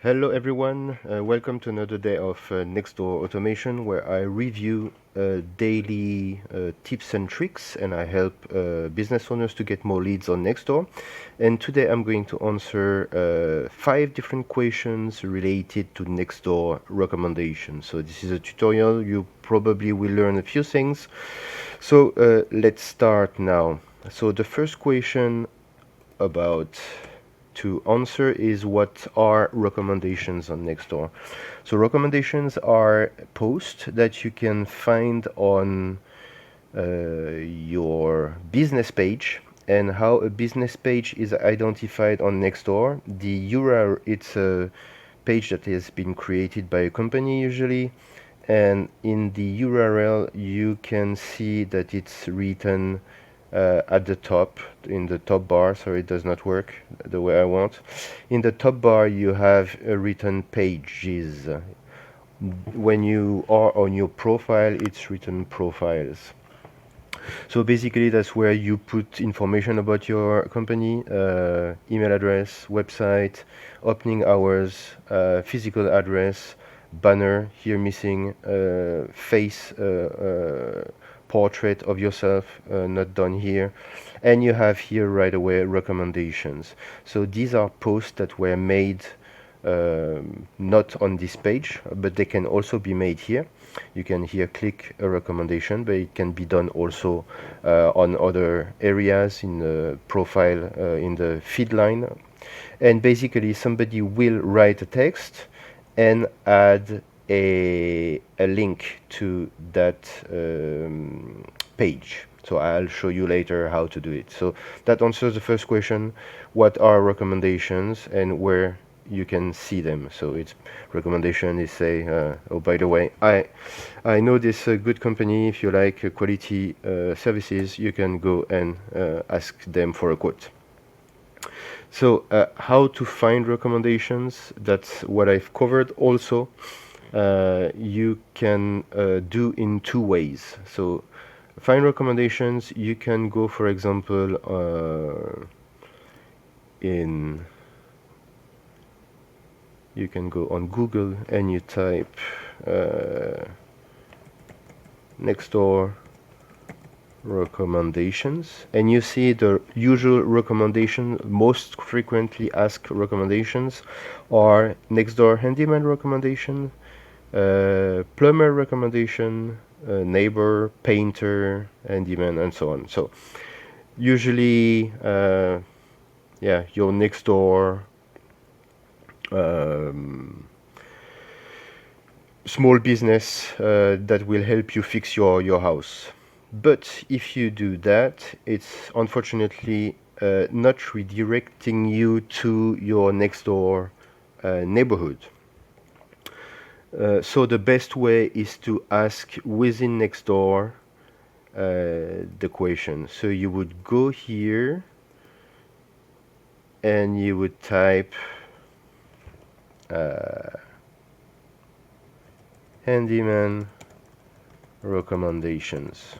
Hello everyone, welcome to another day of Nextdoor Automation where I review daily tips and tricks and I help business owners to get more leads on Nextdoor. And today I'm going to answer 5 different questions related to Nextdoor recommendations. So this is a tutorial, you probably will learn a few things. So let's start now. So the first question about to answer is what are recommendations on Nextdoor. So recommendations are posts that you can find on your business page, and how a business page is identified on Nextdoor. The URL, it's a page that has been created by a company usually, and in the URL you can see that it's written at the top, in the top bar. Sorry, it does not work the way I want. In the top bar you have written pages. When you are on your profile, it's written profiles. So basically that's where you put information about your company, email address, website, opening hours, physical address, banner, here missing, face portrait of yourself, not done here, and you have here right away recommendations. So these are posts that were made not on this page, but they can also be made here. You can here click a recommendation, but it can be done also on other areas in the profile, in the feed line. And basically somebody will write a text and add a link to that page. So I'll show you later how to do it. So that answers the first question: what are recommendations and where you can see them. So it's recommendation is say, oh, by the way, I know this good company. If you like quality services, you can go and ask them for a quote. So how to find recommendations, that's what I've covered. Also, you can do in 2 ways. So find recommendations, you can go, for example, you can go on Google and you type Nextdoor recommendations, and you see the usual recommendation. Most frequently asked recommendations are Nextdoor handyman recommendation, plumber recommendation, neighbor, painter, handyman, and so on. So usually yeah, your Nextdoor small business that will help you fix your house. But if you do that, it's unfortunately not redirecting you to your Nextdoor neighborhood. So the best way is to ask within Nextdoor the question. So you would go here and you would type handyman recommendations.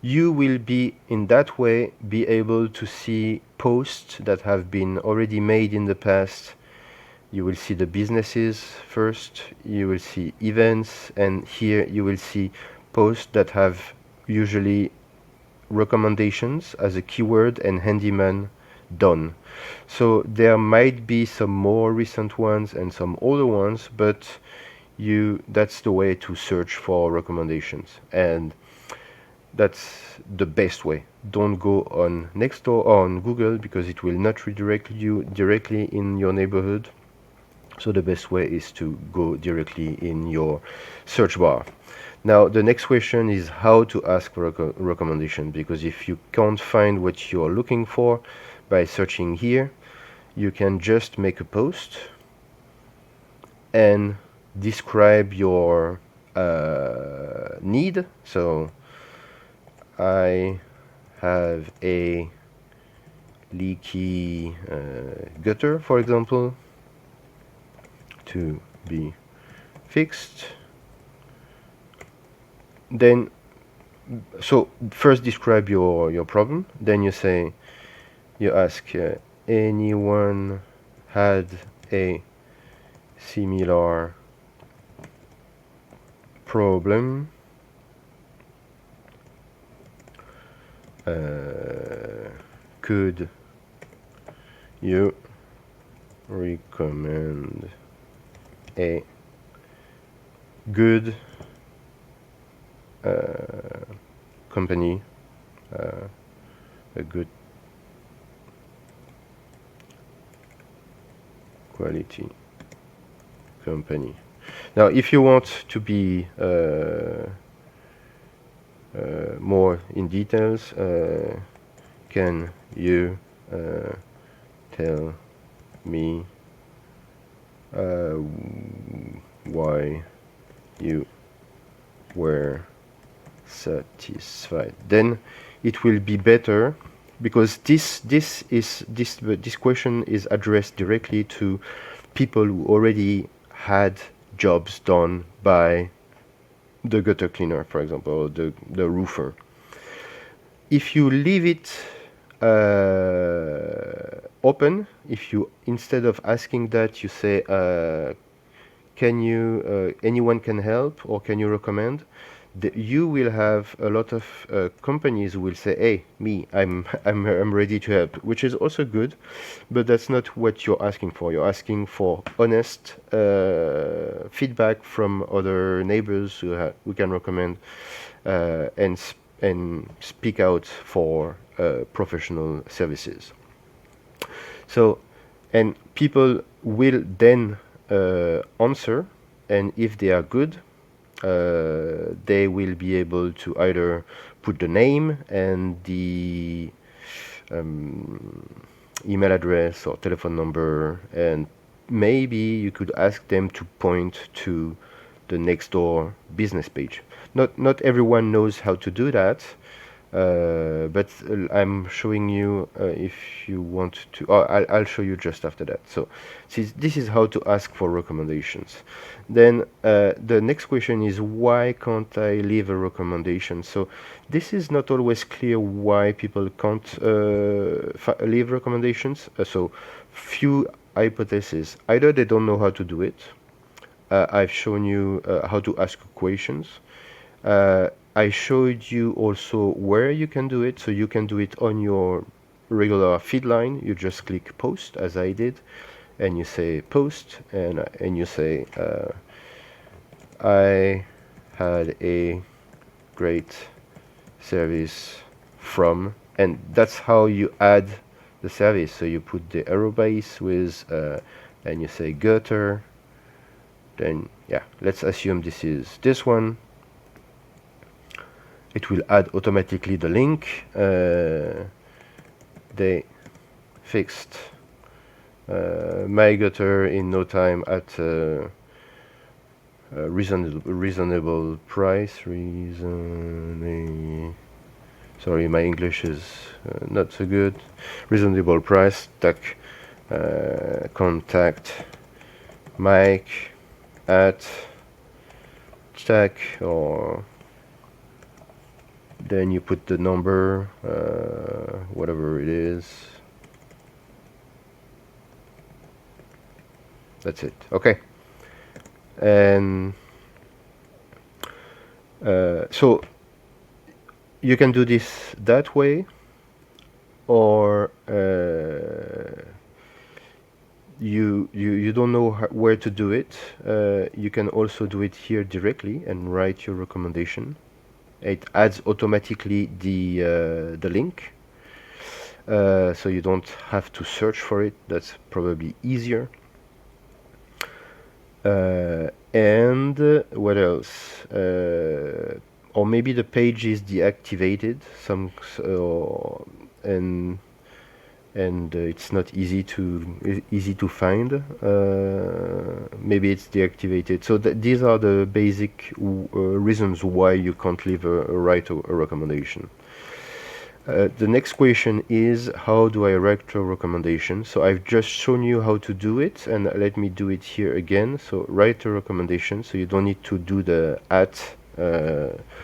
You will be in that way be able to see posts that have been already made in the past. You will see the businesses first, you will see events, and here you will see posts that have usually recommendations as a keyword and handyman done. So there might be some more recent ones and some older ones, but that's the way to search for recommendations, and that's the best way. Don't go on Nextdoor or on Google, because it will not redirect you directly in your neighborhood. So the best way is to go directly in your search bar. Now the next question is how to ask for a recommendation, because if you can't find what you're looking for by searching here, you can just make a post and describe your need. So I have a leaky gutter, for example, to be fixed. Then, so first describe your problem, then you say, you ask anyone had a similar problem. Could you recommend a good company, a good quality company? Now, if you want to be more in details, can you tell me why you were satisfied? Then it will be better, because this question is addressed directly to people who already had jobs done by the gutter cleaner, for example, or the roofer. If you leave it open, if you, instead of asking that, you say, can you, anyone can help, or can you recommend, you will have a lot of companies who will say, hey, me, I'm ready to help, which is also good, but that's not what you're asking for. You're asking for honest feedback from other neighbors who can recommend and speak out for professional services. So, and people will then answer, and if they are good, they will be able to either put the name and the email address or telephone number, and maybe you could ask them to point to the Nextdoor business page. Not everyone knows how to do that, but I'm showing you if you want to. Oh, I'll show you just after that. So this is how to ask for recommendations. Then the next question is, why can't I leave a recommendation? So this is not always clear why people can't leave recommendations. So few hypotheses. Either they don't know how to do it. I've shown you how to ask questions. I showed you also where you can do it. So you can do it on your regular feed line. You just click post, as I did, and you say post, and you say I had a great service from, and that's how you add the service. So you put the arrow base with and you say gutter. Then yeah, let's assume this is this one. It will add automatically the link. They fixed my gutter in no time at a reasonable price. Sorry, my English is not so good. Reasonable price. Tac. Contact Mike at stack, or then you put the number, whatever it is. That's it. Okay. And so you can do this that way, or you don't know where to do it. You can also do it here directly and write your recommendation. It adds automatically the link, so you don't have to search for it. That's probably easier. And what else? Or maybe the page is deactivated. And it's not easy to find. Maybe it's deactivated. So these are the basic reasons why you can't leave write a recommendation. The next question is, how do I write a recommendation? So I've just shown you how to do it, and let me do it here again. So write a recommendation, so you don't need to do the at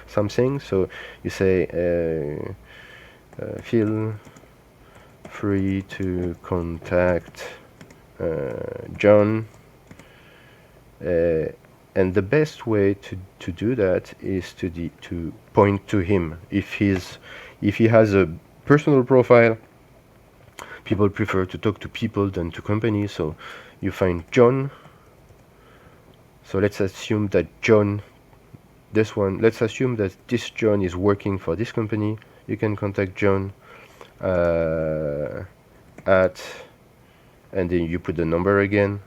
something. So you say feel free to contact John And the best way to do that is to point to him. If he has a personal profile, people prefer to talk to people than to companies. So you find John. So let's assume that John, let's assume that this John is working for this company. You can contact John at, and then you put the number again,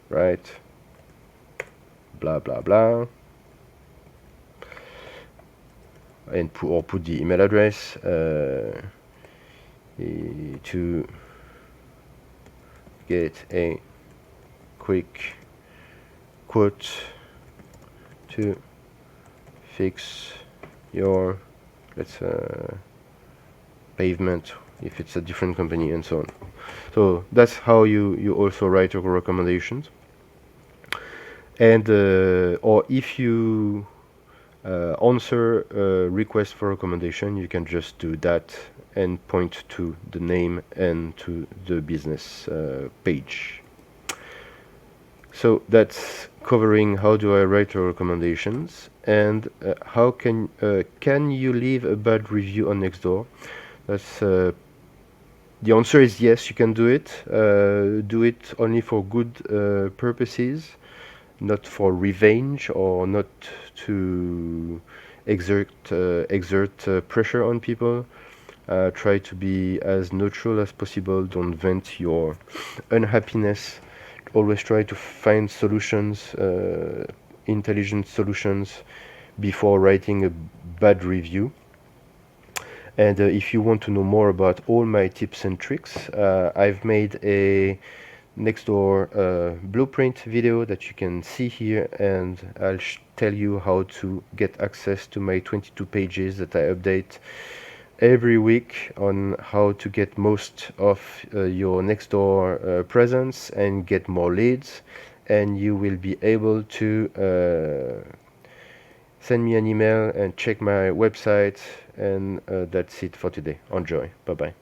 right? Blah blah blah, and put the email address to get a quick quote to fix your, pavement if it's a different company, and so on. So that's how you also write your recommendations. And or if you answer a request for recommendation, you can just do that and point to the name and to the business page. So that's covering how do I write your recommendations, and how can you leave a bad review on Nextdoor? That's the answer is yes, you can do it. Do it only for good purposes, not for revenge, or not to exert pressure on people. Try to be as neutral as possible. Don't vent your unhappiness. Always try to find solutions, intelligent solutions, before writing a bad review. And if you want to know more about all my tips and tricks, I've made a Nextdoor blueprint video that you can see here, and I'll tell you how to get access to my 22 pages that I update every week on how to get most of your Nextdoor presence and get more leads. And you will be able to send me an email and check my website. And that's it for today. Enjoy. Bye bye.